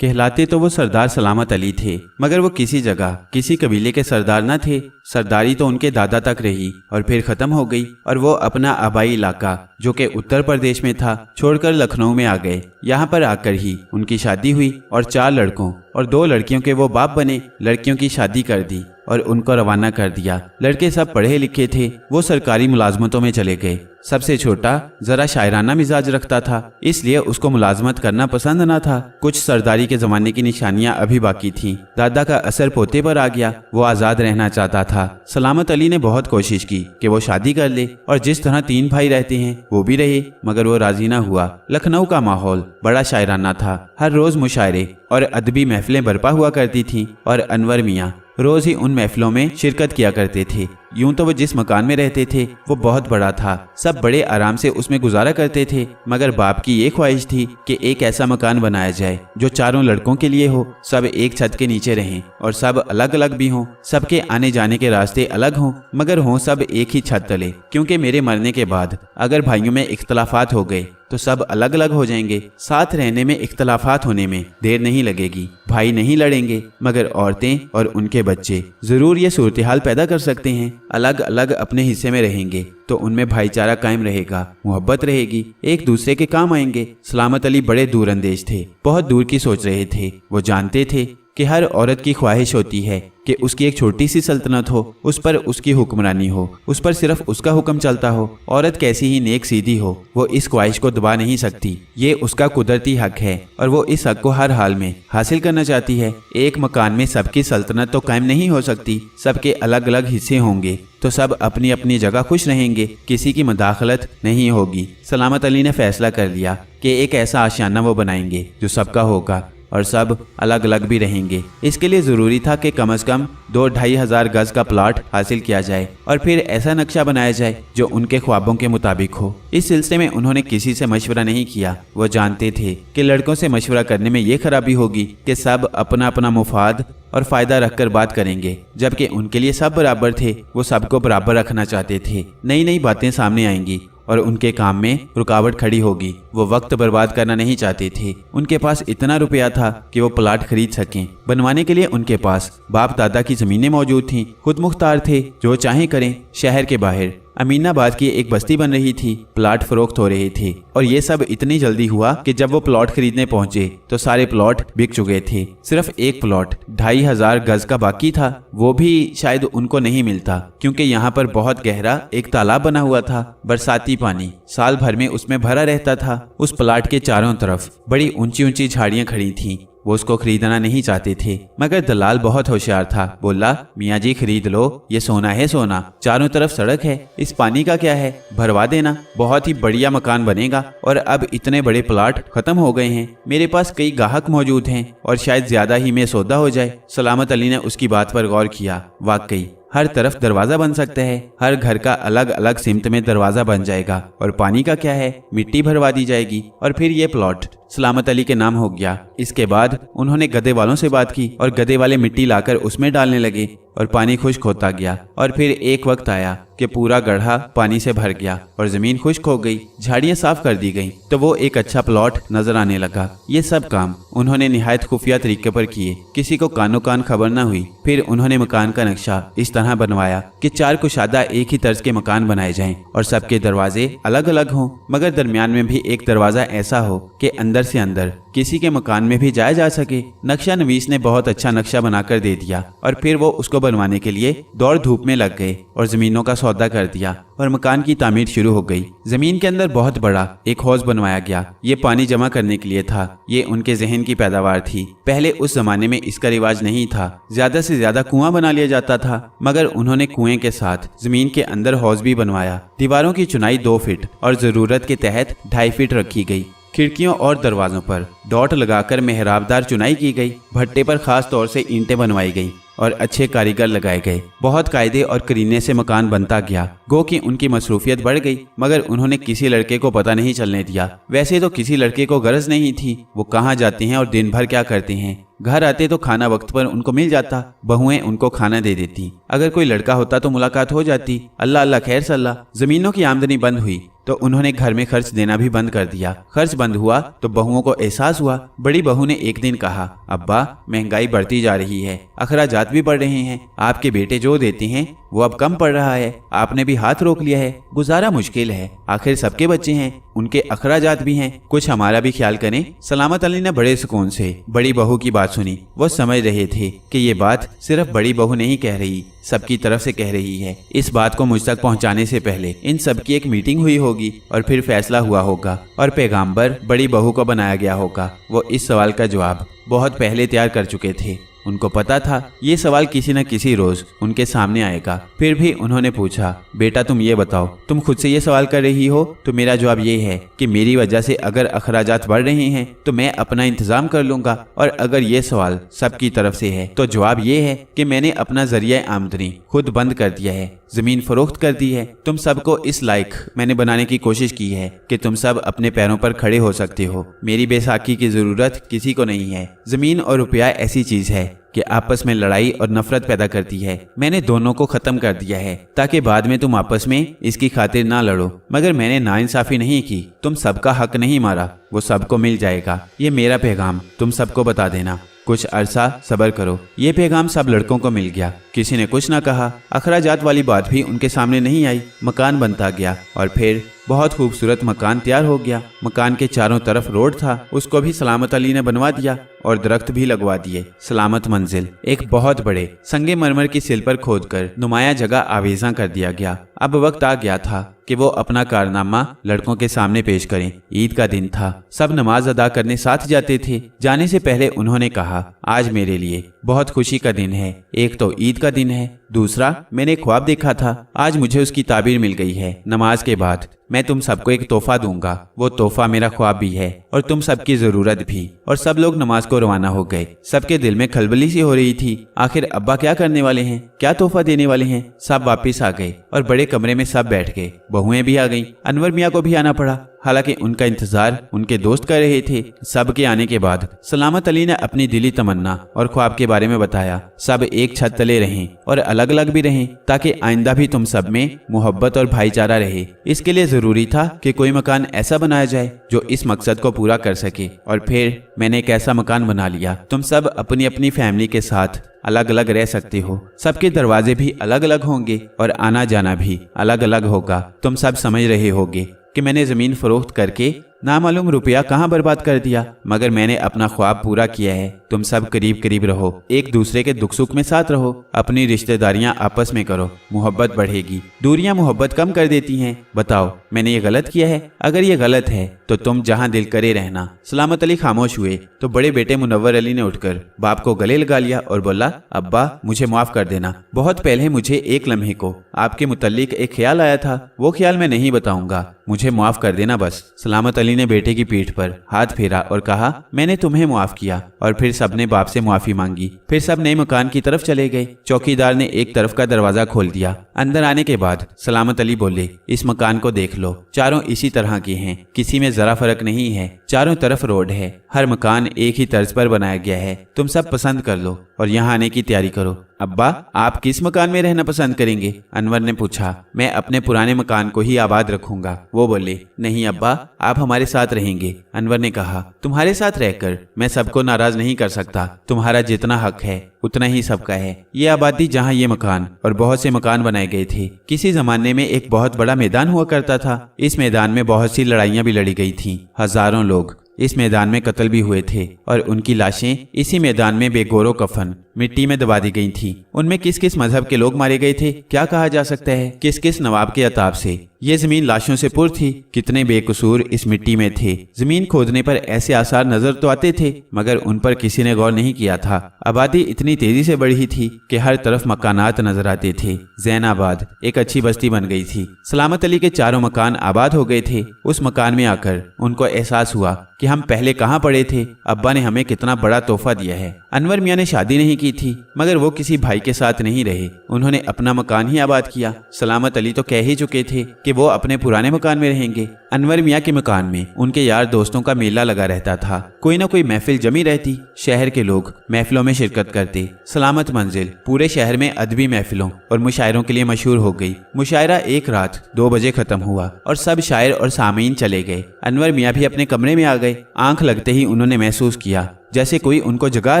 कहलाते तो वो सरदार सलामत अली थे, मगर वो किसी जगह किसी कबीले के सरदार न थे। सरदारी तो उनके दादा तक रही और फिर खत्म हो गई और वो अपना आबाई इलाका जो कि उत्तर प्रदेश में था छोड़कर लखनऊ में आ गए। यहाँ पर आकर ही उनकी शादी हुई और 4 लड़कों और 2 लड़कियों के वो बाप बने। लड़कियों की शादी कर दी और उनको रवाना कर दिया। लड़के सब पढ़े लिखे थे, वो सरकारी मुलाजमतों में चले गए। सबसे छोटा जरा शायराना मिजाज रखता था, इसलिए उसको मुलाजमत करना पसंद न था। कुछ सरदारी के जमाने की निशानियां अभी बाकी थीं। दादा का असर पोते पर आ गया, वो आज़ाद रहना चाहता था। सलामत अली ने बहुत कोशिश की कि वो शादी कर ले और जिस तरह 3 भाई रहते हैं वो भी रहे, मगर वो राजी न हुआ। लखनऊ का माहौल बड़ा शायराना था। हर रोज मुशायरे और अदबी महफिलें बर्पा हुआ करती थीं और अनवर मियाँ रोज ही उन महफिलों में शिरकत किया करते थे। यूं तो वो जिस मकान में रहते थे वो बहुत बड़ा था, सब बड़े आराम से उसमें गुजारा करते थे, मगर बाप की ये ख्वाहिश थी कि एक ऐसा मकान बनाया जाए जो चारों लड़कों के लिए हो, सब एक छत के नीचे रहें और सब अलग अलग भी हों, सबके आने जाने के रास्ते अलग हों, मगर हों सब एक ही छत तले। क्योंकि मेरे मरने के बाद अगर भाइयों में इख्तलाफात हो गए तो सब अलग अलग हो जाएंगे। साथ रहने में इख्तलाफात होने में देर नहीं लगेगी। भाई नहीं लड़ेंगे मगर औरतें और उनके बच्चे जरूर ये सूरत हाल पैदा कर सकते हैं। अलग अलग अपने हिस्से में रहेंगे तो उनमें भाईचारा कायम रहेगा, मोहब्बत रहेगी, एक दूसरे के काम आएंगे। सलामत अली बड़े दूरअंदेश थे, बहुत दूर की सोच रहे थे। वो जानते थे कि हर औरत की ख्वाहिश होती है कि उसकी एक छोटी सी सल्तनत हो, उस पर उसकी हुक्मरानी हो, उस पर सिर्फ उसका हुक्म चलता हो। औरत कैसी ही नेक सीधी हो, वो इस ख्वाहिश को दबा नहीं सकती। ये उसका कुदरती हक है और वो इस हक को हर हाल में हासिल करना चाहती है। एक मकान में सबकी सल्तनत तो कायम नहीं हो सकती, सबके अलग अलग हिस्से होंगे तो सब अपनी अपनी जगह खुश रहेंगे, किसी की मदाखलत नहीं होगी। सलामत अली ने फैसला कर लिया कि एक ऐसा आशियाना वो बनाएंगे जो सबका होगा और सब अलग अलग भी रहेंगे। इसके लिए ज़रूरी था कि कम से कम 2-2.5 हज़ार गज का प्लॉट हासिल किया जाए और फिर ऐसा नक्शा बनाया जाए जो उनके ख्वाबों के मुताबिक हो। इस सिलसिले में उन्होंने किसी से मशवरा नहीं किया। वो जानते थे कि लड़कों से मशवरा करने में ये खराबी होगी कि सब अपना अपना मुफाद और फ़ायदा रखकर बात करेंगे, जबकि उनके लिए सब बराबर थे। वो सबको बराबर रखना चाहते थे। नई नई बातें सामने आएंगी और उनके काम में रुकावट खड़ी होगी। वो वक्त बर्बाद करना नहीं चाहते थे। उनके पास इतना रुपया था कि वो प्लाट खरीद सकें। बनवाने के लिए उनके पास बाप दादा की ज़मीनें मौजूद थीं। खुद मुख्तार थे, जो चाहें करें। शहर के बाहर अमीनाबाद की एक बस्ती बन रही थी, प्लाट फरोख्त हो रहे थे और ये सब इतनी जल्दी हुआ कि जब वो प्लॉट खरीदने पहुंचे तो सारे प्लॉट बिक चुके थे। सिर्फ एक प्लॉट 2.5 हज़ार गज का बाकी था, वो भी शायद उनको नहीं मिलता क्योंकि यहाँ पर बहुत गहरा एक तालाब बना हुआ था। बरसाती पानी साल भर में उसमें भरा रहता था। उस प्लाट के चारों तरफ बड़ी ऊंची ऊंची झाड़ियां खड़ी थीं। वो उसको खरीदना नहीं चाहते थे, मगर दलाल बहुत होशियार था। बोला, मियाँ जी खरीद लो, ये सोना है सोना। चारों तरफ सड़क है, इस पानी का क्या है, भरवा देना, बहुत ही बढ़िया मकान बनेगा। और अब इतने बड़े प्लाट खत्म हो गए हैं, मेरे पास कई गाहक मौजूद हैं और शायद ज्यादा ही में सौदा हो जाए। सलामत अली ने उसकी बात पर गौर किया। वाकई हर तरफ दरवाजा बन सकता है, हर घर का अलग अलग सिमत में दरवाजा बन जाएगा। और पानी का क्या है, मिट्टी भरवा दी जाएगी और फिर ये प्लॉट सलामत अली के नाम हो गया। इसके बाद उन्होंने गधे वालों से बात की और गधे वाले मिट्टी लाकर उसमें डालने लगे और पानी खुश्क होता गया। और फिर एक वक्त आया कि पूरा गड्ढा पानी से भर गया और जमीन खुश्क हो गई, झाड़ियां साफ कर दी गईं, तो वो एक अच्छा प्लॉट नजर आने लगा। ये सब काम उन्होंने निहायत खुफिया तरीके पर किए, किसी को कानो कान खबर न हुई। फिर उन्होंने मकान का नक्शा इस तरह बनवाया कि 4 कुशादा एक ही तर्ज के मकान बनाए जाएं और सबके दरवाजे अलग अलग हों, मगर दरमियान में भी एक दरवाजा ऐसा हो कि अंदर से अंदर किसी के मकान में भी जाया जा सके। नक्शा नवीस ने बहुत अच्छा नक्शा बनाकर दे दिया और फिर वो उसको बनवाने के लिए दौड़ धूप में लग गए और जमीनों का सौदा कर दिया और मकान की तामीर शुरू हो गई। जमीन के अंदर बहुत बड़ा एक हौज बनवाया गया। ये पानी जमा करने के लिए था। ये उनके जहन की पैदावार थी। पहले उस जमाने में इसका रिवाज नहीं था, ज्यादा से ज्यादा कुआं बना लिया जाता था, मगर उन्होंने कुएं के साथ जमीन के अंदर हौज भी बनवाया। दीवारों की चुनाई 2 फीट और जरूरत के तहत 2.5 फीट रखी गई। खिड़कियों और दरवाजों पर डॉट लगाकर मेहराबदार चुनाई की गई। भट्टे पर खास तौर से ईंटें बनवाई गई और अच्छे कारीगर लगाए गए। बहुत कायदे और करीने से मकान बनता गया। गो कि उनकी मसरूफियत बढ़ गई, मगर उन्होंने किसी लड़के को पता नहीं चलने दिया। वैसे तो किसी लड़के को गरज नहीं थी, वो कहाँ जाते हैं और दिन भर क्या करते हैं। घर आते तो खाना वक्त पर उनको मिल जाता, बहुएं उनको खाना दे देती। अगर कोई लड़का होता तो मुलाकात हो जाती। अल्लाह अल्लाह खैर सल्ला। जमीनों की आमदनी बंद हुई तो उन्होंने घर में खर्च देना भी बंद कर दिया। खर्च बंद हुआ तो बहुओं को एहसास हुआ। बड़ी बहू ने एक दिन कहा, अब्बा महंगाई बढ़ती जा रही है, अखराजात भी बढ़ रहे हैं, आपके बेटे जो देते हैं वो अब कम पड़ रहा है, आपने भी हाथ रोक लिया है, गुजारा मुश्किल है, आखिर सबके बच्चे हैं, उनके अखराजात भी हैं, कुछ हमारा भी ख्याल करें। सलामत अली ने बड़े सुकून से बड़ी बहू की बात सुनी। वो समझ रहे थे कि ये बात सिर्फ बड़ी बहू नहीं कह रही, सबकी तरफ से कह रही है। इस बात को मुझ तक पहुंचाने से पहले इन सब की एक मीटिंग हुई होगी और फिर फैसला हुआ होगा और पैगाम्बर बड़ी बहू को बनाया गया होगा। वो इस सवाल का जवाब बहुत पहले तैयार कर चुके थे। उनको पता था ये सवाल किसी न किसी रोज उनके सामने आएगा। फिर भी उन्होंने पूछा, बेटा तुम ये बताओ, तुम खुद से ये सवाल कर रही हो तो मेरा जवाब ये है कि मेरी वजह से अगर अखराजात बढ़ रहे हैं तो मैं अपना इंतजाम कर लूंगा, और अगर ये सवाल सबकी तरफ से है तो जवाब ये है कि मैंने अपना जरिया आमदनी खुद बंद कर दिया है, जमीन फरोख्त कर दी है। तुम सबको इस लायक मैंने बनाने की कोशिश की है कि तुम सब अपने पैरों पर खड़े हो सकते हो। मेरी बैसाखी की जरूरत किसी को नहीं है। जमीन और रुपया ऐसी चीज है कि आपस में लड़ाई और नफरत पैदा करती है। मैंने दोनों को खत्म कर दिया है ताकि बाद में तुम आपस में इसकी खातिर ना लड़ो, मगर मैंने नाइंसाफी नहीं की, तुम सबका हक नहीं मारा, वो सबको मिल जाएगा। ये मेरा पैगाम तुम सबको बता देना, कुछ अरसा सब्र करो। ये पैगाम सब लड़कों को मिल गया। किसी ने कुछ ना कहा। अखराजात वाली बात भी उनके सामने नहीं आई। मकान बनता गया और फिर बहुत खूबसूरत मकान तैयार हो गया। मकान के चारों तरफ रोड था, उसको भी सलामत अली ने बनवा दिया और दरख्त भी लगवा दिए। सलामत मंजिल एक बहुत बड़े संगे मरमर की सिल पर खोदकर नुमाया जगह आवेजा कर दिया गया। अब वक्त आ गया था कि वो अपना कारनामा लड़कों के सामने पेश करें। ईद का दिन था, सब नमाज अदा करने साथ जाते थे। जाने से पहले उन्होंने कहा, आज मेरे लिए बहुत खुशी का दिन है। एक तो ईद का दिन है, दूसरा मैंने ख्वाब देखा था, आज मुझे उसकी ताबीर मिल गई है। नमाज के बाद मैं तुम सबको एक तोहफा दूंगा, वो तोहफा मेरा ख्वाब भी है और तुम सबकी जरूरत भी। और सब लोग नमाज को रवाना हो गए। सबके दिल में खलबली सी हो रही थी, आखिर अब्बा क्या करने वाले हैं, क्या तोहफा देने वाले हैं। सब वापिस आ गए और बड़े कमरे में सब बैठ गए। बहुएं भी आ गईं। अनवर मियाँ को भी आना पड़ा, हालांकि उनका इंतजार उनके दोस्त कर रहे थे। सबके आने के बाद सलामत अली ने अपनी दिली तमन्ना और ख्वाब के बारे में बताया। सब एक छत तले रहें और अलग अलग भी रहें ताकि आइंदा भी तुम सब में मोहब्बत और भाईचारा रहे। इसके लिए जरूरी था कि कोई मकान ऐसा बनाया जाए जो इस मकसद को पूरा कर सके। और फिर मैंने एक ऐसा मकान बना लिया। तुम सब अपनी अपनी फैमिली के साथ अलग अलग रह सकते हो। सबके दरवाजे भी अलग अलग होंगे और आना जाना भी अलग अलग होगा। तुम सब समझ रहे होगे कि मैंने जमीन फरोख्त करके नामालूम रुपया कहाँ बर्बाद कर दिया, मगर मैंने अपना ख्वाब पूरा किया है। तुम सब करीब करीब रहो, एक दूसरे के दुख सुख में साथ रहो, अपनी रिश्तेदारियां आपस में करो, मोहब्बत बढ़ेगी। दूरियां मोहब्बत कम कर देती हैं। बताओ मैंने ये गलत किया है? अगर ये गलत है तो तुम जहां दिल करे रहना। सलामत अली खामोश हुए तो बड़े बेटे मुनव्वर अली ने उठकर बाप को गले लगा लिया और बोला, अब्बा मुझे माफ कर देना। बहुत पहले मुझे एक लम्हे को आपके मुतल्लिक एक ख्याल आया था, वो ख्याल मैं नहीं बताऊंगा, मुझे माफ कर देना बस। सलामत अली ने बेटे की पीठ पर हाथ फेरा और कहा, मैंने तुम्हें माफ किया। और फिर सबने बाप से माफी मांगी। फिर सब नए मकान की तरफ चले गए। चौकीदार ने एक तरफ का दरवाजा खोल दिया। अंदर आने के बाद सलामत अली बोले, इस मकान को देख लो, चारों इसी तरह के हैं, किसी में जरा फर्क नहीं है। चारों तरफ रोड है, हर मकान एक ही तर्ज पर बनाया गया है। तुम सब पसंद कर लो और यहाँ आने की तैयारी करो। अब्बा आप किस मकान में रहना पसंद करेंगे? अनवर ने पूछा। मैं अपने पुराने मकान को ही आबाद रखूंगा। वो बोले, नहीं अब्बा आप हमारे साथ रहेंगे। अनवर ने कहा, तुम्हारे साथ रहकर मैं सबको नाराज नहीं कर सकता, तुम्हारा जितना हक है उतना ही सबका है। ये आबादी जहाँ ये मकान और बहुत से मकान बनाए गए थे, किसी जमाने में एक बहुत बड़ा मैदान हुआ करता था। इस मैदान में बहुत सी लड़ाइयाँ भी लड़ी गई थी। हजारों लोग इस मैदान में कत्ल भी हुए थे और उनकी लाशें इसी मैदान में बेगोरो कफन मिट्टी में दबा दी गई थी। उनमें किस किस मजहब के लोग मारे गए थे क्या कहा जा सकता है? किस किस नवाब के अताब से ये जमीन लाशों से पुर थी। कितने बेकसूर इस मिट्टी में थे। जमीन खोदने पर ऐसे आसार नजर तो आते थे, मगर उन पर किसी ने गौर नहीं किया था। आबादी इतनी तेजी से बढ़ी थी कि हर तरफ मकानात नजर आते थे। जैनाबाद एक अच्छी बस्ती बन गई थी। सलामत अली के चारों मकान आबाद हो गए थे। उस मकान में आकर उनको एहसास हुआ कि हम पहले कहाँ पड़े थे। अब्बा ने हमें कितना बड़ा तोहफा दिया है। अनवर मियाँ ने शादी नहीं की थी, मगर वो किसी भाई के साथ नहीं रहे, उन्होंने अपना मकान ही आबाद किया। सलामत अली तो कह ही चुके थे कि वो अपने पुराने मकान में रहेंगे। انور میاں کے مکان میں ان کے یار دوستوں کا میلہ لگا رہتا تھا، کوئی نہ کوئی محفل جمی رہتی، شہر کے لوگ محفلوں میں شرکت کرتے۔ سلامت منزل پورے شہر میں ادبی محفلوں اور مشاعروں کے لیے مشہور ہو گئی۔ مشاعرہ ایک رات 2 بجے ختم ہوا اور سب شاعر اور سامعین چلے گئے۔ انور میاں بھی اپنے کمرے میں آ گئے۔ آنکھ لگتے ہی انہوں نے محسوس کیا جیسے کوئی ان کو جگا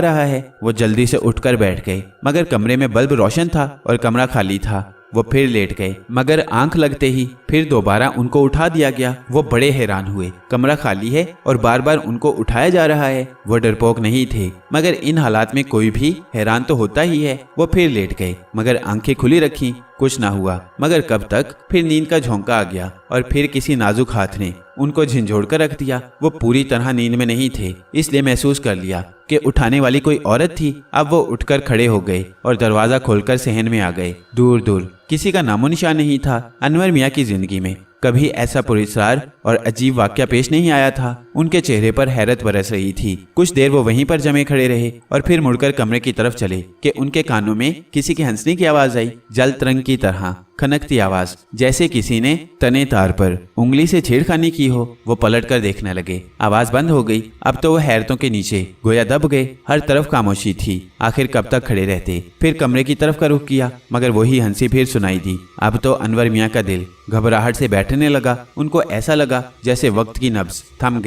رہا ہے۔ وہ جلدی سے اٹھ کر بیٹھ گئے، مگر کمرے میں بلب روشن تھا اور کمرہ خالی تھا۔ وہ پھر لیٹ گئے، مگر آنکھ لگتے ہی پھر دوبارہ ان کو اٹھا دیا گیا۔ وہ بڑے حیران ہوئے، کمرہ خالی ہے اور بار بار ان کو اٹھایا جا رہا ہے۔ وہ ڈرپوک نہیں تھے، مگر ان حالات میں کوئی بھی حیران تو ہوتا ہی ہے۔ وہ پھر لیٹ گئے، مگر آنکھیں کھلی رکھی، کچھ نہ ہوا۔ مگر کب تک؟ پھر نیند کا جھونکا آ گیا اور پھر کسی نازک ہاتھ نے ان کو جھنجھوڑ کر رکھ دیا۔ وہ پوری طرح نیند میں نہیں تھے، اس لیے محسوس کر لیا کہ اٹھانے والی کوئی عورت تھی۔ اب وہ اٹھ کر کھڑے ہو گئے اور دروازہ کھول کر صحن میں آ گئے۔ دور دور کسی کا نام و نشان نہیں تھا۔ انور میاں کی زندگی میں کبھی ایسا پراسرار اور عجیب واقعہ پیش نہیں آیا تھا۔ ان کے چہرے پر حیرت برس رہی تھی۔ کچھ دیر وہ وہیں پر جمے کھڑے رہے اور پھر مڑ کر کمرے کی طرف چلے کہ ان کے کانوں میں کسی کی ہنسنے کی آواز آئی، جل ترنگ کی طرح کھنکتی آواز، جیسے کسی نے تنے تار پر انگلی سے چھیڑخانی کی ہو۔ وہ پلٹ کر دیکھنے لگے، آواز بند ہو گئی۔ اب تو وہ حیرتوں کے نیچے گویا دب گئے، ہر طرف خاموشی تھی۔ آخر کب تک کھڑے رہتے؟ پھر کمرے کی طرف کا رخ کیا، مگر وہی ہنسی پھر سنائی دی۔ اب تو انور میاں کا دل گھبراہٹ سے بیٹھنے لگا۔ ان کو ایسا لگا جیسے وقت کی نبض تھم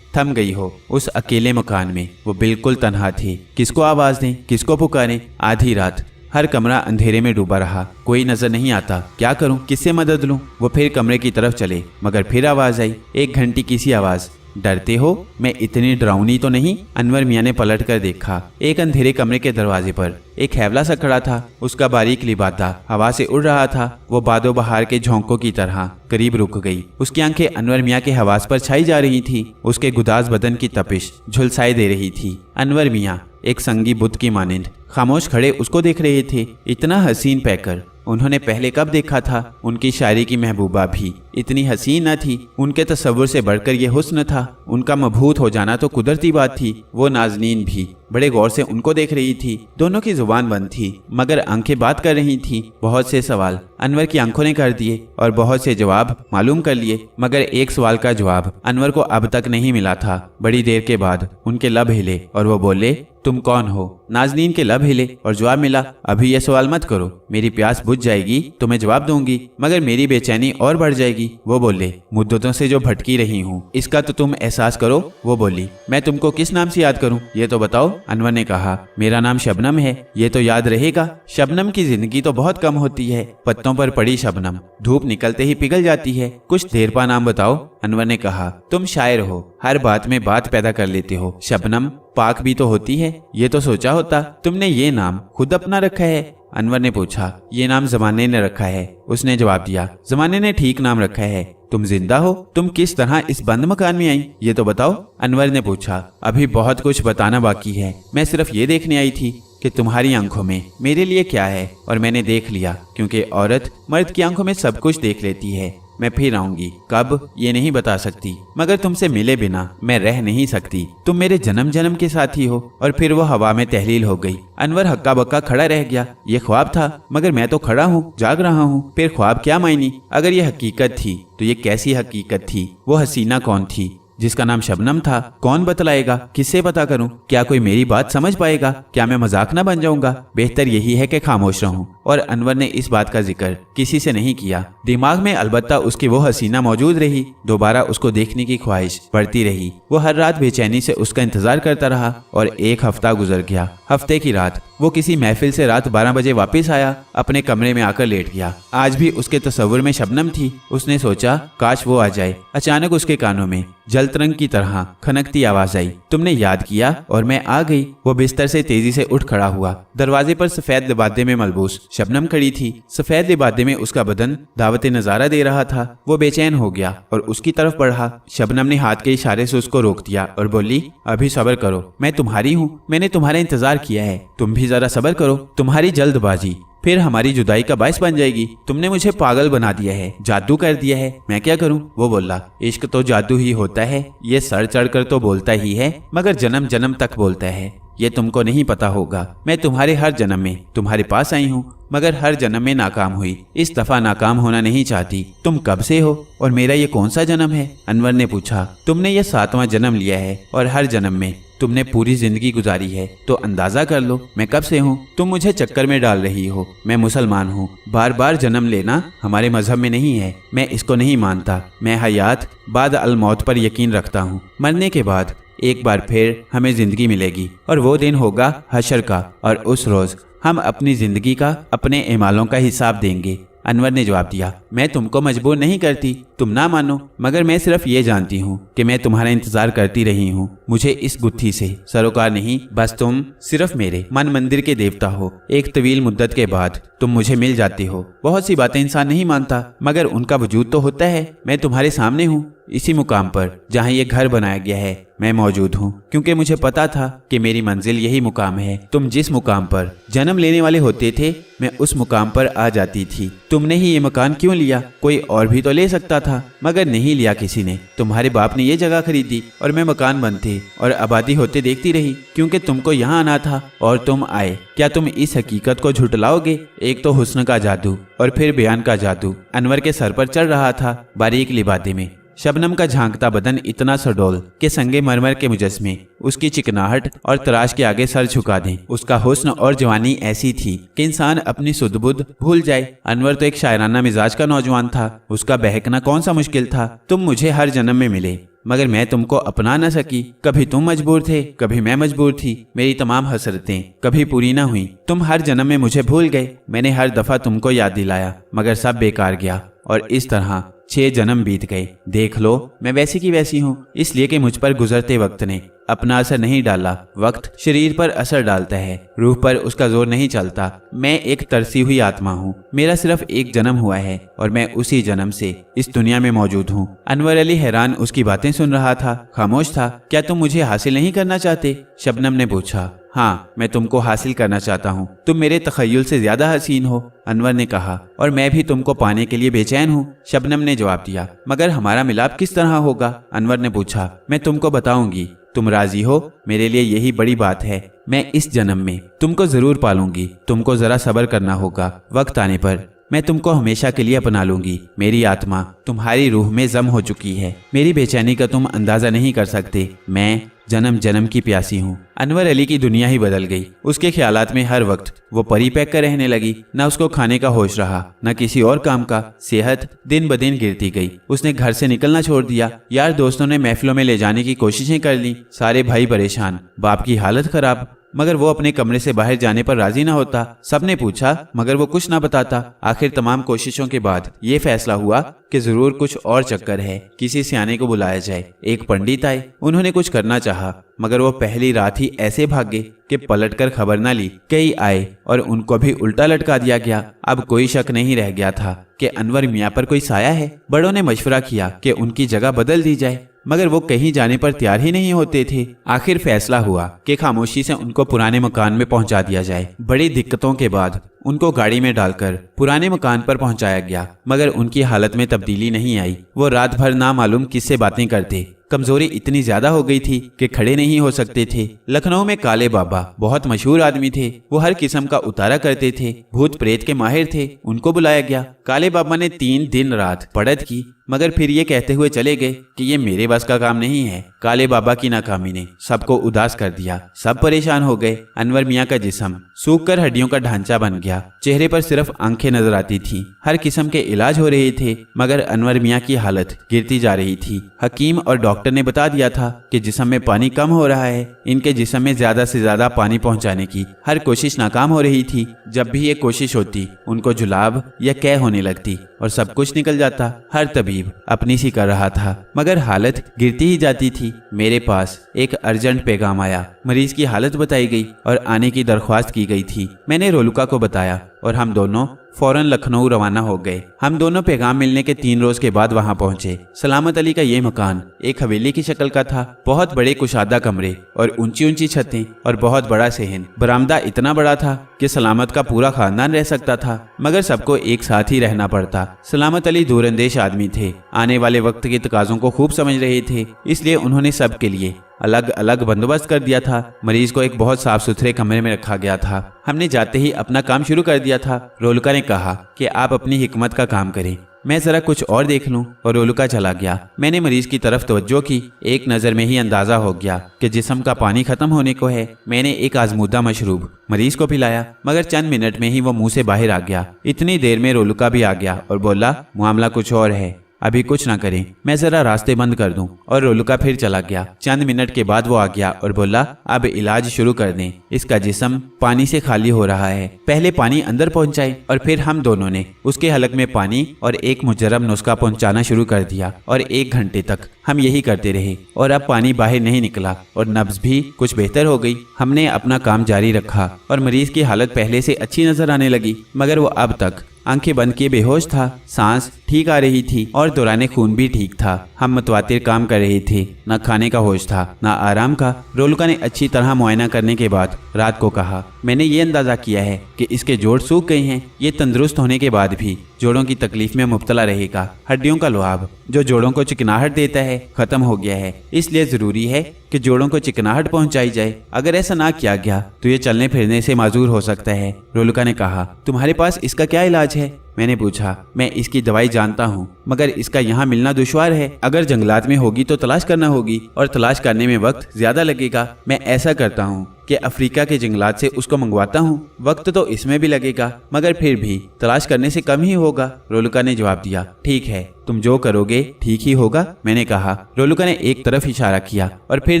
گئی ہو۔ اس اکیلے مکان میں وہ بالکل تنہا تھے۔ کس کو آواز دیں، کس کو پکاریں؟ آدھی رات ہر کمرہ اندھیرے میں ڈوبا رہا، کوئی نظر نہیں آتا۔ کیا کروں، کس سے مدد لوں؟ وہ پھر کمرے کی طرف چلے، مگر پھر آواز آئی، ایک گھنٹی کی سی آواز۔ ڈرتے ہو؟ میں اتنی ڈراؤنی تو نہیں؟ انور میاں نے پلٹ کر دیکھا۔ ایک اندھیرے کمرے کے دروازے پر ایک حیولا سا کھڑا تھا۔ اس کا باریک لبادہ ہوا سے اڑ رہا تھا۔ وہ باد و بہار کے جھونکوں کی طرح قریب رک گئی۔ اس کی آنکھیں انور میاں کے حواس پر چھائی جا رہی تھی۔ اس کے گداز بدن کی تپش جھلسائی دے رہی تھی۔ انور میاں ایک سنگی بت کی مانند خاموش کھڑے اس کو دیکھ رہے تھے۔ اتنا حسین پیکر انہوں نے پہلے کب دیکھا تھا؟ ان کی شاعری کی محبوبہ بھی اتنی حسین نہ تھی۔ ان کے تصور سے بڑھ کر یہ حسن تھا۔ ان کا مبہوت ہو جانا تو قدرتی بات تھی۔ وہ نازنین بھی بڑے غور سے ان کو دیکھ رہی تھی۔ دونوں کی زبان بند تھی، مگر آنکھیں بات کر رہی تھیں۔ بہت سے سوال انور کی آنکھوں نے کر دیے اور بہت سے جواب معلوم کر لیے، مگر ایک سوال کا جواب انور کو اب تک نہیں ملا تھا۔ بڑی دیر کے بعد ان کے لب ہلے اور وہ بولے، تم کون ہو؟ نازنین کے لب ہلے اور جواب ملا، ابھی یہ سوال مت کرو، میری پیاس بجھ جائے گی تو میں جواب دوں گی، مگر میری بے چینی اور بڑھ جائے گی۔ وہ بولے، مدتوں سے جو بھٹکی رہی ہوں اس کا تو تم احساس کرو۔ وہ بولی، میں تم کو کس نام سے یاد کروں یہ تو بتاؤ۔ انور نے کہا، میرا نام شبنم ہے، یہ تو یاد رہے گا۔ شبنم کی زندگی تو بہت کم ہوتی ہے، پتوں پر پڑی شبنم دھوپ نکلتے ہی پگھل جاتی ہے۔ کچھ دیر پا نام بتاؤ۔ انور نے کہا، تم شاعر ہو، ہر بات میں بات پیدا کر لیتے ہو۔ شبنم پاک بھی تو ہوتی ہے، یہ تو سوچا ہوتا۔ تم نے یہ نام خود اپنا رکھا ہے؟ انور نے پوچھا۔ یہ نام زمانے نے رکھا ہے، اس نے جواب دیا۔ زمانے نے ٹھیک نام رکھا ہے۔ تم زندہ ہو؟ تم کس طرح اس بند مکان میں آئی یہ تو بتاؤ۔ انور نے پوچھا، ابھی بہت کچھ بتانا باقی ہے، میں صرف یہ دیکھنے آئی تھی کہ تمہاری آنکھوں میں میرے لیے کیا ہے، اور میں نے دیکھ لیا، کیونکہ عورت مرد کی آنکھوں میں سب کچھ دیکھ لیتی ہے۔ میں پھر آؤں گی، کب یہ نہیں بتا سکتی، مگر تم سے ملے بنا میں رہ نہیں سکتی۔ تم میرے جنم جنم کے ساتھی ہو۔ اور پھر وہ ہوا میں تحلیل ہو گئی۔ انور ہکا بکا کھڑا رہ گیا۔ یہ خواب تھا، مگر میں تو کھڑا ہوں، جاگ رہا ہوں۔ پھر خواب کیا معنی؟ اگر یہ حقیقت تھی تو یہ کیسی حقیقت تھی؟ وہ حسینہ کون تھی جس کا نام شبنم تھا؟ کون بتلائے گا؟ کس سے پتا کروں؟ کیا کوئی میری بات سمجھ پائے گا؟ کیا میں مذاق نہ بن جاؤں گا؟ بہتر یہی ہے کہ خاموش رہوں۔ اور انور نے اس بات کا ذکر کسی سے نہیں کیا۔ دماغ میں البتہ اس کی وہ حسینہ موجود رہی۔ دوبارہ اس کو دیکھنے کی خواہش بڑھتی رہی۔ وہ ہر رات بے چینی سے اس کا انتظار کرتا رہا اور ایک ہفتہ گزر گیا۔ ہفتے کی رات وہ کسی محفل سے رات 12 بجے واپس آیا، اپنے کمرے میں آ کر لیٹ گیا۔ آج بھی اس کے تصور میں شبنم تھی۔ اس نے سوچا کاش وہ آ جائے۔ اچانک اس کے کانوں میں جلترنگ کی طرح کھنکتی آواز آئی، تم نے یاد کیا اور میں آ گئی۔ وہ بستر سے تیزی سے اٹھ کھڑا ہوا۔ دروازے پر سفید لبادے میں ملبوس شبنم کھڑی تھی۔ سفید لبادے میں اس کا بدن دعوت نظارہ دے رہا تھا۔ وہ بے چین ہو گیا اور اس کی طرف بڑھا۔ شبنم نے ہاتھ کے اشارے سے اس کو روک دیا اور بولی، ابھی صبر کرو، میں تمہاری ہوں، میں نے تمہارا انتظار کیا ہے، تم بھی ذرا صبر کرو۔ تمہاری جلد بازی پھر ہماری جدائی کا باعث بن جائے گی۔ تم نے مجھے پاگل بنا دیا ہے، جادو کر دیا ہے، میں کیا کروں؟ وہ بولا، عشق تو جادو ہی ہوتا ہے، یہ سر چڑھ کر تو بولتا ہی ہے، مگر جنم جنم تک بولتا ہے۔ یہ تم کو نہیں پتا ہوگا، میں تمہارے ہر جنم میں تمہارے پاس آئی ہوں، मगर हर जन्म में नाकाम हुई। इस दफा नाकाम होना नहीं चाहती। तुम कब से हो और मेरा ये कौन सा जन्म है? अनवर ने पूछा। तुमने ये 7वां जन्म लिया है और हर जन्म में तुमने पूरी जिंदगी गुजारी है, तो अंदाजा कर लो मैं कब से हूँ। तुम मुझे चक्कर में डाल रही हो। मैं मुसलमान हूँ। बार बार जन्म लेना हमारे मजहब में नहीं है। मैं इसको नहीं मानता। मैं हयात बाद अल मौत पर यकीन रखता हूँ। मरने के बाद एक बार फिर हमें जिंदगी मिलेगी और वो दिन होगा हशर का, और उस रोज हम अपनी जिंदगी का, अपने एमालों का हिसाब देंगे। अनवर ने जवाब दिया, मैं तुमको मजबूर नहीं करती, तुम ना मानो, मगर मैं सिर्फ ये जानती हूँ कि मैं तुम्हारा इंतजार करती रही हूँ। मुझे इस गुत्थी से सरोकार नहीं, बस तुम सिर्फ मेरे मन मंदिर के देवता हो। एक तवील मुद्दत के बाद तुम मुझे मिल जाती हो। बहुत सी बातें इंसान नहीं मानता, मगर उनका वजूद तो होता है। मैं तुम्हारे सामने हूँ, इसी मुकाम पर जहाँ ये घर बनाया गया है मैं मौजूद हूँ, क्योंकि मुझे पता था कि मेरी मंजिल यही मुकाम है। तुम जिस मुकाम पर जन्म लेने वाले होते थे, मैं उस मुकाम पर आ जाती थी। तुमने ही ये मकान क्यों लिया? कोई और भी तो ले सकता था, मगर नहीं लिया किसी ने। तुम्हारे बाप ने ये जगह खरीदी और मैं मकान बनते और आबादी होते देखती रही, क्योंकि तुमको यहाँ आना था और तुम आए। क्या तुम इस हकीकत को झुटलाओगे? एक तो हुस्न का जादू और फिर बयान का जादू अनवर के सर पर चढ़ रहा था। बारीक लिबादे में शबनम का झांकता बदन इतना सडोल कि संगे मरमर के मुजस्मे उसकी चिकनाहट और तराश के आगे सर झुका दें। उसका हुस्न और जवानी ऐसी थी कि इंसान अपनी सुध-बुध भूल जाए। अनवर तो एक शायराना मिजाज का नौजवान था। उसका बहकना कौन सा मुश्किल था। तुम मुझे हर जन्म में मिले, मगर मैं तुमको अपना न सकी। कभी तुम मजबूर थे, कभी मैं मजबूर थी। मेरी तमाम हसरतें कभी पूरी न हुई। तुम हर जन्म में मुझे भूल गए। मैंने हर दफा तुमको याद दिलाया, मगर सब बेकार गया और इस तरह 6 जन्म बीत गए। देख लो, मैं वैसी की वैसी हूँ, इसलिए कि मुझ पर गुजरते वक्त ने अपना असर नहीं डाला। वक्त शरीर पर असर डालता है, रूह पर उसका जोर नहीं चलता। मैं एक तरसी हुई आत्मा हूँ। मेरा सिर्फ एक जन्म हुआ है और मैं उसी जन्म से इस दुनिया में मौजूद हूँ। अनवर अली हैरान उसकी बातें सुन रहा था, खामोश था। क्या तुम मुझे हासिल नहीं करना चाहते? शबनम ने पूछा। हाँ, मैं तुमको हासिल करना चाहता हूँ। तुम मेरे तखय्युल से ज्यादा हसीन हो, अनवर ने कहा, और मैं भी तुमको पाने के लिए बेचैन हूँ। शबनम ने जवाब दिया। मगर हमारा मिलाप किस तरह होगा? अनवर ने पूछा। मैं तुमको बताऊंगी। तुम राजी हो? मेरे लिए यही बड़ी बात है। मैं इस जन्म में तुमको जरूर पालूंगी। तुमको जरा सब्र करना होगा। वक्त आने पर मैं तुमको हमेशा के लिए अपना लूंगी। मेरी आत्मा तुम्हारी रूह में जम हो चुकी है। मेरी बेचैनी का तुम अंदाजा नहीं कर सकते। मैं जन्म जन्म की प्यासी हूँ। अनवर अली की दुनिया ही बदल गई। उसके ख्यालात में हर वक्त वो परी पैक कर रहने लगी। न उसको खाने का होश रहा, न किसी और काम का। सेहत दिन ब दिन गिरती गई। उसने घर से निकलना छोड़ दिया। यार दोस्तों ने महफिलों में ले जाने की कोशिशें कर ली। सारे भाई परेशान, बाप की हालत खराब, मगर वो अपने कमरे से बाहर जाने पर राजी न होता। सबने पूछा, मगर वो कुछ न बताता। आखिर तमाम कोशिशों के बाद ये फैसला हुआ कि जरूर कुछ और चक्कर है। किसी सियाने को बुलाया जाए। एक पंडित आए। उन्होंने कुछ करना चाहा, मगर वो पहली रात ही ऐसे भागे कि पलटकर खबर न ली। कई आए और उनको भी उल्टा लटका दिया गया। अब कोई शक नहीं रह गया था कि अनवर मियाँ पर कोई साया है। बड़ों ने मशवरा किया कि उनकी जगह बदल दी जाए, मगर वो कहीं जाने पर तैयार ही नहीं होते थे। आखिर फैसला हुआ कि खामोशी से उनको पुराने मकान में पहुंचा दिया जाए। बड़ी दिक्कतों के बाद उनको गाड़ी में डालकर पुराने मकान पर पहुंचाया गया, मगर उनकी हालत में तब्दीली नहीं आई। वो रात भर नामालूम किससे बातें करते। कमजोरी इतनी ज्यादा हो गई थी कि खड़े नहीं हो सकते थे। लखनऊ में काले बाबा बहुत मशहूर आदमी थे। वो हर किस्म का उतारा करते थे। भूत प्रेत के माहिर थे। उनको बुलाया गया। काले बाबा ने 3 दिन रात पढ़त की, मगर फिर ये कहते हुए चले गए कि ये मेरे बस का काम नहीं है। काले बाबा की नाकामी ने सबको उदास कर दिया। सब परेशान हो गए। अनवर मियाँ का जिस्म सूख कर हड्डियों का ढांचा बन गया। चेहरे पर सिर्फ आंखें नजर आती थी। हर किस्म के इलाज हो रहे थे, मगर अनवर मियाँ की हालत गिरती जा रही थी। हकीम और डॉक्टर ने बता दिया था कि जिस्म में पानी कम हो रहा है। इनके जिस्म में ज्यादा से ज्यादा पानी पहुंचाने की हर कोशिश नाकाम हो रही थी। जब भी ये कोशिश होती, उनको जुलाब या कैं होने लगती और सब कुछ निकल जाता। हर तबीब अपनी सी कर रहा था, मगर हालत गिरती ही जाती थी। मेरे पास एक अर्जेंट पैगाम आया। मरीज की हालत बताई गई और आने की दरख्वास्त की गई थी। मैंने रोलुका को बताया और हम दोनों फौरन लखनऊ रवाना हो गए। हम दोनों पैगाम मिलने के 3 रोज के बाद वहां पहुंचे। सलामत अली का ये मकान एक हवेली की शक्ल का था। बहुत बड़े कुशादा कमरे और ऊंची ऊंची छतें और बहुत बड़ा सहन। बरामदा इतना बड़ा था कि सलामत का पूरा खानदान रह सकता था, मगर सबको एक साथ ही रहना पड़ता। सलामत अली दूरंदेश आदमी थे। आने वाले वक्त के तकाजों को खूब समझ रहे थे, इसलिए उन्होंने सबके लिए अलग अलग बंदोबस्त कर दिया था। मरीज को एक बहुत साफ सुथरे कमरे में रखा गया था। हमने जाते ही अपना काम शुरू कर दिया था। रोलुका ने कहा कि आप अपनी हिकमत का काम करें, मैं जरा कुछ और देख लूं, और रोलुका चला गया। मैंने मरीज की तरफ तवज्जो की। एक नज़र में ही अंदाज़ा हो गया कि जिस्म का पानी खत्म होने को है। मैंने एक आजमूदा मशरूब मरीज को पिलाया, मगर चंद मिनट में ही वो मुंह से बाहर आ गया। इतनी देर में रोलुका भी आ गया और बोला, मामला कुछ और है, अभी कुछ ना करें, मैं जरा रास्ते बंद कर दूं। और रोलुका फिर चला गया। चंद मिनट के बाद वो आ गया और बोला, अब इलाज शुरू कर दें, इसका जिस्म पानी से खाली हो रहा है। पहले पानी अंदर पहुंचाए और फिर हम दोनों ने उसके हलक में पानी और एक मुजर्रब नुस्खा पहुंचाना शुरू कर दिया और 1 घंटे तक हम यही करते रहे और अब पानी बाहर नहीं निकला और नब्ज भी कुछ बेहतर हो गई। हमने अपना काम जारी रखा और मरीज की हालत पहले से अच्छी नजर आने लगी, मगर वो अब तक आंखें बंद किए बेहोश था। सांस ठीक आ रही थी और दौरान खून भी ठीक था। हम मुतवातिर काम कर रहे थे, न खाने का होश था न आराम का। रोलुका ने अच्छी तरह मुआयना करने के बाद रात को कहा, मैंने ये अंदाजा किया है कि इसके जोड़ सूख गए हैं। ये तंदुरुस्त होने के बाद भी जोड़ों की तकलीफ में मुब्तला रहेगा। हड्डियों का लुआब जो जोड़ों को चिकनाहट देता है खत्म हो गया है, इसलिए जरूरी है कि जोड़ों को चिकनाहट पहुंचाई जाए। अगर ऐसा ना किया गया तो ये चलने फिरने से माजूर हो सकता है। रोलुका ने कहा, तुम्हारे पास इसका क्या इलाज है? मैंने पूछा, मैं इसकी दवाई जानता हूँ, मगर इसका यहाँ मिलना दुश्वार है। अगर जंगलात में होगी तो तलाश करना होगी और तलाश करने में वक्त ज्यादा लगेगा। मैं ऐसा करता हूँ कि अफ्रीका के जंगलात से उसको मंगवाता हूँ। वक्त तो इसमें भी लगेगा, मगर फिर भी तलाश करने से कम ही होगा। रोलुका ने जवाब दिया, ठीक है, तुम जो करोगे ठीक ही होगा। मैंने कहा। रोलुका ने एक तरफ इशारा किया और फिर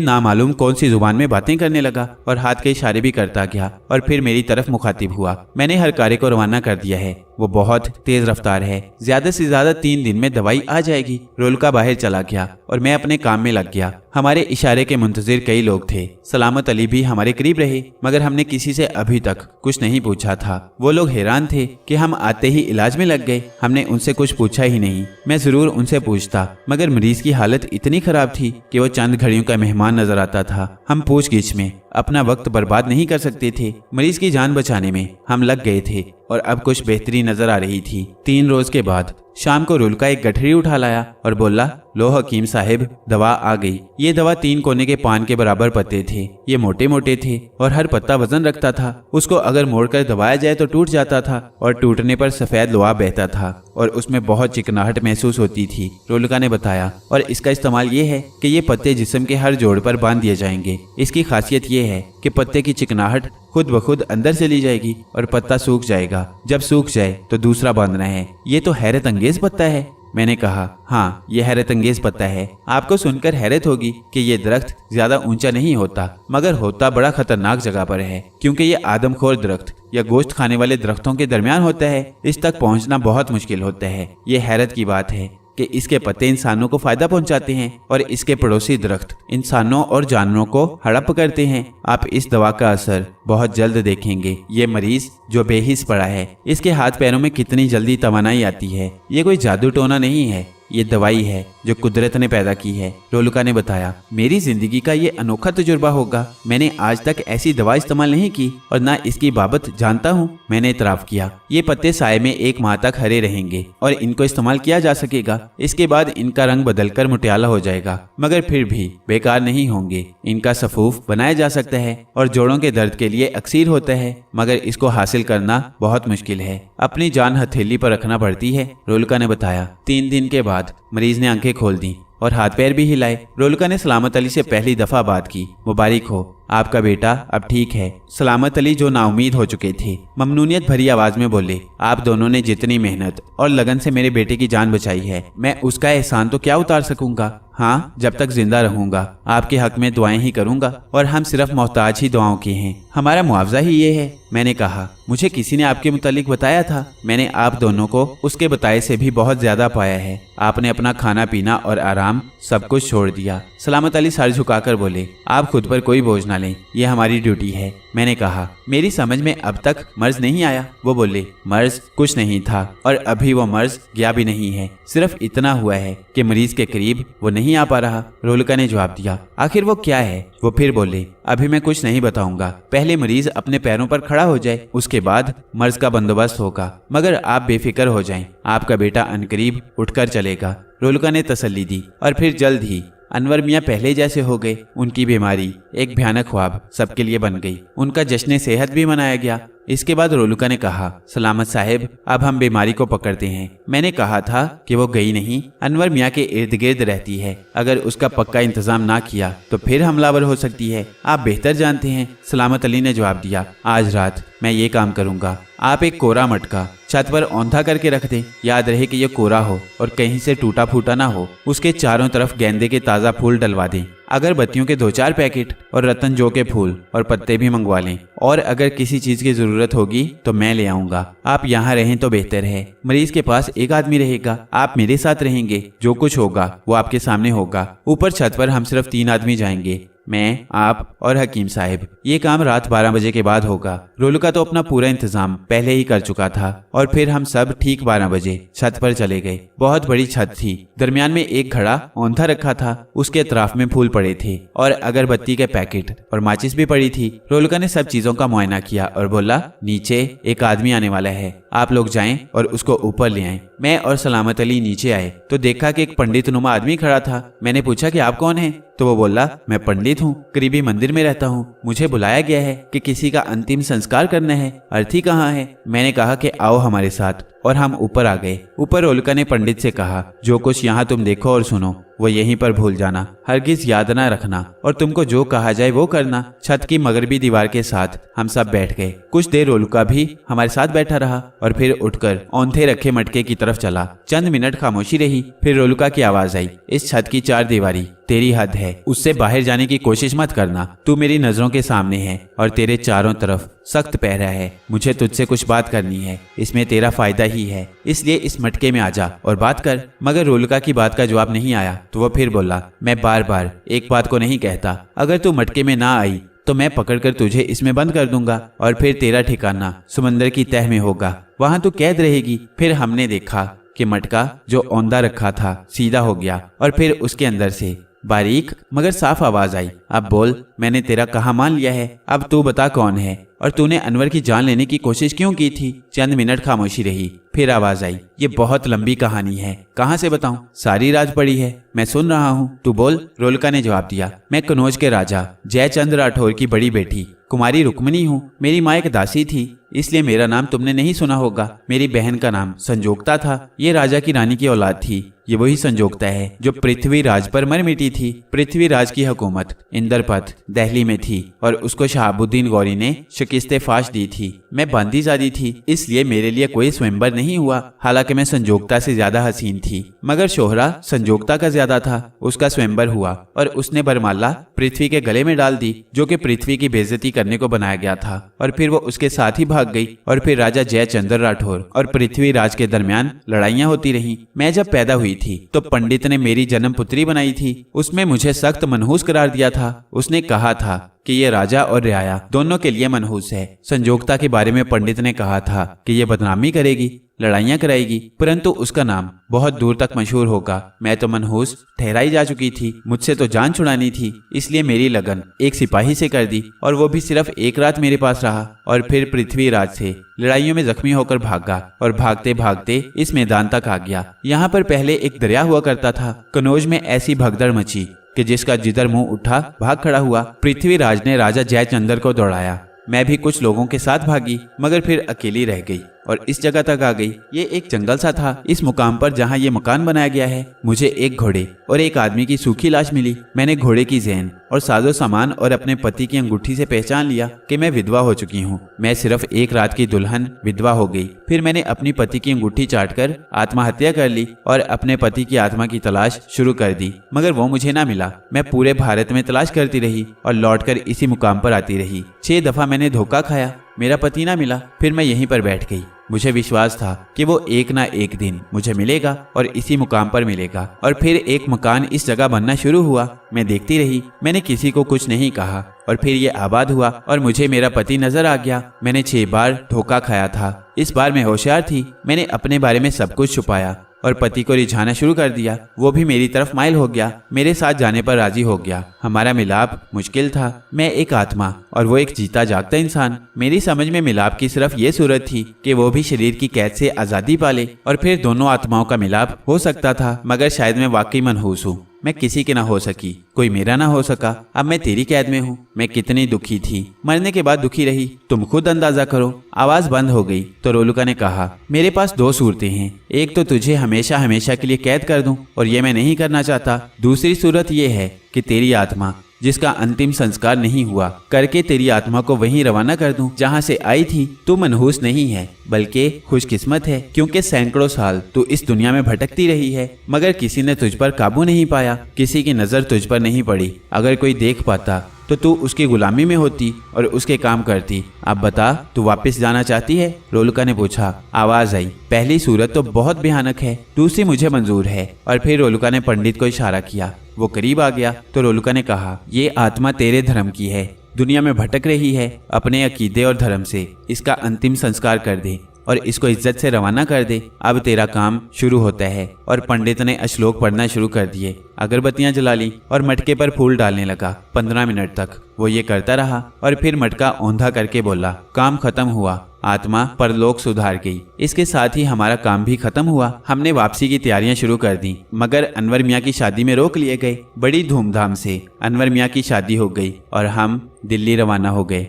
नामालूम कौन सी जुबान में बातें करने लगा और हाथ के इशारे भी करता गया और फिर मेरी तरफ मुखातिब हुआ। मैंने हर कार्य को रवाना कर दिया है, वो बहुत तेज रफ्तार है, ज्यादा से ज्यादा 3 दिन में दवाई आ जाएगी। रोलुका बाहर चला गया और मैं अपने काम में लग गया। हमारे इशारे के मुंतजिर कई लोग थे। सलामत अली भी हमारे करीब रहे, मगर हमने किसी से अभी तक कुछ नहीं पूछा था। वो लोग हैरान थे कि हम आते ही इलाज में लग गए। हमने उनसे कुछ पूछा ही नहीं। मैं जरूर उनसे पूछता, मगर मरीज की हालत इतनी खराब थी कि वो चंद घड़ियों का मेहमान नजर आता था। हम पूछगिछ में अपना वक्त बर्बाद नहीं कर सकते थे। मरीज की जान बचाने में हम लग गए थे और अब कुछ बेहतरी नजर आ रही थी। 3 रोज के बाद शाम को रोलुका एक गठरी उठा लाया और बोला, लो हकीम साहिब, दवा आ गई। ये दवा 3 कोने के पान के बराबर पत्ते थे। ये मोटे मोटे थे और हर पत्ता वजन रखता था। उसको अगर मोड़कर दबाया जाए तो टूट जाता था और टूटने पर सफेद लोहा बहता था और उसमें बहुत चिकनाहट महसूस होती थी। रोलुका ने बताया, और इसका इस्तेमाल ये है कि ये पत्ते जिस्म के हर जोड़ पर बांध दिए जाएंगे। इसकी खासियत ये है कि पत्ते की चिकनाहट खुद ब खुद अंदर चली जाएगी और पत्ता सूख जाएगा। जब सूख जाए तो दूसरा बांधना है। ये तो हैरत अंगेज पत्ता है। मैंने कहा, हाँ, ये हैरत अंगेज पत्ता है। आपको सुनकर हैरत होगी कि ये दरख्त ज्यादा ऊंचा नहीं होता, मगर होता बड़ा खतरनाक जगह पर है, क्योंकि ये आदमखोर दरख्त या गोश्त खाने वाले दरख्तों के दरमियान होता है। इस तक पहुंचना बहुत मुश्किल होता है। ये हैरत की बात है कि इसके पत्ते इंसानों को फायदा पहुंचाते हैं और इसके पड़ोसी दरख्त इंसानों और जानवरों को हड़प करते हैं। आप इस दवा का असर बहुत जल्द देखेंगे। ये मरीज जो बेहिस पड़ा है, इसके हाथ पैरों में कितनी जल्दी तवानाई आती है। ये कोई जादू टोना नहीं है, ये दवाई है जो कुदरत ने पैदा की है। रोलुका ने बताया, मेरी जिंदगी का ये अनोखा तजुर्बा होगा। मैंने आज तक ऐसी दवा इस्तेमाल नहीं की और ना इसकी बाबत जानता हूँ। मैंने इतराफ किया। ये पत्ते साए में 1 माह तक हरे रहेंगे और इनको इस्तेमाल किया जा सकेगा। इसके बाद इनका रंग बदलकर मुटियाला हो जाएगा, मगर फिर भी बेकार नहीं होंगे। इनका सफूफ बनाया जा सकता है और जोड़ों के दर्द के लिए अक्सीर होता है, मगर इसको हासिल करना बहुत मुश्किल है। अपनी जान हथेली पर रखना पड़ती है। रोलुका ने बताया। 3 दिन के बाद मरीज ने आंखें खोल दी और हाथ पैर भी हिलाए। रोलुका ने सलामत अली से पहली दफा बात की। मुबारक हो, आपका बेटा अब ठीक है। सलामत अली जो नाउमीद हो चुके थे, ममनूनियत भरी आवाज में बोले, आप दोनों ने जितनी मेहनत और लगन से मेरे बेटे की जान बचाई है, मैं उसका एहसान तो क्या उतार सकूंगा। हाँ, जब तक जिंदा रहूंगा आपके हक में दुआएं ही करूंगा और हम सिर्फ मोहताज ही दुआओं के हैं। हमारा मुआवजा ही ये है। मैंने कहा, मुझे किसी ने आपके मुतालिक बताया था। मैंने आप दोनों को उसके बताए से भी बहुत ज्यादा पाया है। आपने अपना खाना पीना और आराम सब कुछ छोड़ दिया। सलामत अली सर झुकाकर बोले, आप खुद पर कोई बोझ ना लें, ये हमारी ड्यूटी है। मैंने कहा, मेरी समझ में अब तक मर्ज नहीं आया। वो बोले, मर्ज कुछ नहीं था और अभी वो मर्ज गया भी नहीं है। सिर्फ इतना हुआ है कि मरीज के करीब वो नहीं आ पा रहा। रोलुका ने जवाब दिया, आखिर वो क्या है? वो फिर बोले, अभी मैं कुछ नहीं बताऊंगा। पहले मरीज अपने पैरों पर खड़ा हो जाए, उसके बाद मर्ज का बंदोबस्त होगा। मगर आप बेफिक्र हो जाएं, आपका बेटा अनकरीब उठकर चलेगा। रोलुका ने तसल्ली दी और फिर जल्द ही अनवर मियाँ पहले जैसे हो गए। उनकी बीमारी एक भयानक ख्वाब सबके लिए बन गई। उनका जश्न सेहत भी मनाया गया। इसके बाद रोलुका ने कहा, सलामत साहिब, अब हम बीमारी को पकड़ते हैं। मैंने कहा था कि वो गई नहीं, अनवर मियाँ के इर्द गिर्द रहती है। अगर उसका पक्का इंतजाम ना किया तो फिर हमलावर हो सकती है। आप बेहतर जानते हैं। सलामत अली ने जवाब दिया, आज रात मैं ये काम करूंगा। आप एक कोरा मटका छत पर औंधा करके रख दें। याद रहे कि ये कोरा हो और कहीं से टूटा फूटा ना हो। उसके चारों तरफ गेंदे के ताज़ा फूल डलवा दें। अगरबत्तियों के 2-4 पैकेट और रतन जो के फूल और पत्ते भी मंगवा लें। और अगर किसी चीज की जरूरत होगी तो मैं ले आऊंगा। आप यहाँ रहें तो बेहतर है। मरीज के पास एक आदमी रहेगा, आप मेरे साथ रहेंगे। जो कुछ होगा वो आपके सामने होगा। ऊपर छत पर हम सिर्फ 3 आदमी जाएंगे, मैं, आप और हकीम साहिब। ये काम रात 12 बजे के बाद होगा। रोलुका तो अपना पूरा इंतजाम पहले ही कर चुका था और फिर हम सब ठीक 12 बजे छत पर चले गए। बहुत बड़ी छत थी। दरमियान में एक घड़ा औंधा रखा था। उसके अतराफ में फूल पड़े थे और अगरबत्ती के पैकेट और माचिस भी पड़ी थी। रोलुका ने सब चीजों का मुआयना किया और बोला, नीचे एक आदमी आने वाला है, आप लोग जाएं और उसको ऊपर ले आएं। मैं और सलामत अली नीचे आए तो देखा कि एक पंडित नुमा आदमी खड़ा था। मैंने पूछा कि आप कौन हैं? तो वो बोला, मैं पंडित हूँ, करीबी मंदिर में रहता हूँ। मुझे बुलाया गया है कि किसी का अंतिम संस्कार करना है। अर्थी कहाँ है? मैंने कहा कि आओ हमारे साथ, और हम ऊपर आ गए। ऊपर रोलुका ने पंडित से कहा, जो कुछ यहाँ तुम देखो और सुनो वो यहीं पर भूल जाना, हरगिज याद ना रखना, और तुमको जो कहा जाए वो करना। छत की मगरबी दीवार के साथ हम सब बैठ गए। कुछ देर रोलुका भी हमारे साथ बैठा रहा और फिर उठकर औंधे रखे मटके की तरफ चला। चंद मिनट खामोशी रही, फिर रोलुका की आवाज आई, इस छत की 4 दीवारी तेरी हद है, उससे बाहर जाने की कोशिश मत करना। तू मेरी नजरों के सामने है और तेरे चारों तरफ सख्त पहरा है। मुझे तुझसे कुछ बात करनी है, इसमें तेरा फायदा ही है, इसलिए इस मटके में आजा और बात कर। मगर रोलुका की बात का जवाब नहीं आया तो वो फिर बोला, मैं बार बार एक बात को नहीं कहता। अगर तू मटके में ना आई तो मैं पकड़कर तुझे इसमें बंद कर दूंगा और फिर तेरा ठिकाना समंदर की तह में होगा, वहां तू कैद रहेगी। फिर हमने देखा कि मटका जो औंधा रखा था सीधा हो गया और फिर उसके अंदर से बारीक मगर साफ आवाज आई, अब बोल, मैंने तेरा कहा मान लिया है, अब तू बता कौन है और तूने अनवर की जान लेने की कोशिश क्यों की थी। चंद मिनट खामोशी रही, फिर आवाज आई, ये बहुत लंबी कहानी है, कहाँ से बताऊं? सारी रात पड़ी है, मैं सुन रहा हूँ, तू बोल। रोलुका ने जवाब दिया, मैं कनौज के राजा जयचंद राठौर की बड़ी बेटी कुमारी रुक्मणी हूँ। मेरी माँ एक दासी थी, इसलिए मेरा नाम तुमने नहीं सुना होगा। मेरी बहन का नाम संजोगता था। ये राजा की रानी की औलाद थी। ये वही संजोगता है जो पृथ्वीराज पर मर मिटी थी। पृथ्वीराज की हुकूमत इंद्रपथ दिल्ली में थी और उसको शहाबुद्दीन गौरी ने शिकस्ते फाश दी थी। मैं बांदी जादी थी, इसलिए मेरे लिए कोई स्वयंवर नहीं हुआ। हालांकि मैं संजोगता से ज्यादा हसीन थी, मगर शोहरा संजोगता का ज्यादा था। उसका स्वयंवर हुआ और उसने बरमाला पृथ्वी के गले में डाल दी, जो कि पृथ्वी की बेइज्जती करने को बनाया गया था, और फिर वो उसके साथ ही भाग गई। और फिर राजा जयचंद्र राठौर और पृथ्वीराज के दरमियान लड़ाइयां होती रहीं। मैं जब पैदा हुई थी तो पंडित ने मेरी जन्म पुत्री बनाई थी। उसमें मुझे सख्त मनहूस करार दिया था। उसने कहा था कि ये राजा और रियाया दोनों के लिए मनहूस है। संजोगता के बारे में पंडित ने कहा था कि ये बदनामी करेगी, लड़ाइयां कराएगी, परंतु उसका नाम बहुत दूर तक मशहूर होगा। मैं तो मनहूस ठहराई जा चुकी थी, मुझसे तो जान छुड़ानी थी, इसलिए मेरी लगन एक सिपाही से कर दी और वो भी सिर्फ एक रात मेरे पास रहा और फिर पृथ्वीराज से लड़ाइयों में जख्मी होकर भागा और भागते भागते इस मैदान तक आ गया। यहाँ पर पहले एक दरिया हुआ करता था। कनौज में ऐसी भगदड़ मची कि जिसका जिधर मुंह उठा भाग खड़ा हुआ। पृथ्वीराज ने राजा जयचंद्र को दौड़ाया। मैं भी कुछ लोगों के साथ भागी, मगर फिर अकेली रह गई और इस जगह तक आ गई। ये एक जंगल सा था। इस मुकाम पर जहाँ ये मकान बनाया गया है, मुझे एक घोड़े और एक आदमी की सूखी लाश मिली। मैंने घोड़े की ज़ैन और साजो सामान और अपने पति की अंगूठी से पहचान लिया कि मैं विधवा हो चुकी हूँ। मैं सिर्फ एक रात की दुल्हन विधवा हो गई। फिर मैंने अपनी पति की अंगूठी चाटकर आत्महत्या कर ली और अपने पति की आत्मा की तलाश शुरू कर दी, मगर वो मुझे ना मिला। मैं पूरे भारत में तलाश करती रही और लौटकर इसी मुकाम पर आती रही। 6 दफा मैंने धोखा खाया, मेरा पति ना मिला। फिर मैं यहीं पर बैठ गई। मुझे विश्वास था कि वो एक ना एक दिन मुझे मिलेगा और इसी मुकाम पर मिलेगा। और फिर एक मकान इस जगह बनना शुरू हुआ। मैं देखती रही, मैंने किसी को कुछ नहीं कहा और फिर ये आबाद हुआ और मुझे मेरा पति नजर आ गया। मैंने 6 बार धोखा खाया था। इस बार मैं होशियार थी। मैंने अपने बारे में सब कुछ छुपाया और पति को रिझाना शुरू कर दिया। वो भी मेरी तरफ माइल हो गया, मेरे साथ जाने पर राजी हो गया। हमारा मिलाप मुश्किल था। मैं एक आत्मा और वो एक जीता जागता इंसान। मेरी समझ में मिलाप की सिर्फ ये सूरत थी कि वो भी शरीर की कैद से आजादी पाले और फिर दोनों आत्माओं का मिलाप हो सकता था, मगर शायद मैं वाकई मनहूस हूँ। मैं किसी की ना हो सकी, कोई मेरा ना हो सका, अब मैं तेरी कैद में हूँ। मैं कितनी दुखी थी, मरने के बाद दुखी रही, तुम खुद अंदाजा करो। आवाज बंद हो गई तो रोलुका ने कहा, मेरे पास दो सूरतें हैं, एक तो तुझे हमेशा हमेशा के लिए कैद कर दूं, और ये मैं नहीं करना चाहता। दूसरी सूरत ये है कि तेरी आत्मा जिसका अंतिम संस्कार नहीं हुआ करके तेरी आत्मा को वहीं रवाना कर दूं जहां से आई थी। तू मनहूस नहीं है बल्कि खुशकिस्मत है, क्योंकि सैकड़ों साल तू इस दुनिया में भटकती रही है, मगर किसी ने तुझ पर काबू नहीं पाया, किसी की नजर तुझ पर नहीं पड़ी। अगर कोई देख पाता तो तू उसकी गुलामी में होती और उसके काम करती। अब बता, तू वापस जाना चाहती है? रोलुका ने पूछा। आवाज आई, पहली सूरत तो बहुत भयानक है, दूसरी मुझे मंजूर है। और फिर रोलुका ने पंडित को इशारा किया। वो करीब आ गया तो रोलुका ने कहा, ये आत्मा तेरे धर्म की है, दुनिया में भटक रही है, अपने अकीदे और धर्म से इसका अंतिम संस्कार कर दे और इसको इज्जत से रवाना कर दे। अब तेरा काम शुरू होता है। और पंडित ने श्लोक पढ़ना शुरू कर दिए, अगरबत्तियां जला ली और मटके पर फूल डालने लगा। 15 मिनट तक वो ये करता रहा और फिर मटका औंधा करके बोला, काम खत्म हुआ, आत्मा परलोक सुधार गई। इसके साथ ही हमारा काम भी खत्म हुआ। हमने वापसी की तैयारियां शुरू कर दी, मगर अनवर मियाँ की शादी में रोक लिए गए। बड़ी धूमधाम से अनवर मियाँ की शादी हो गई और हम दिल्ली रवाना हो गए।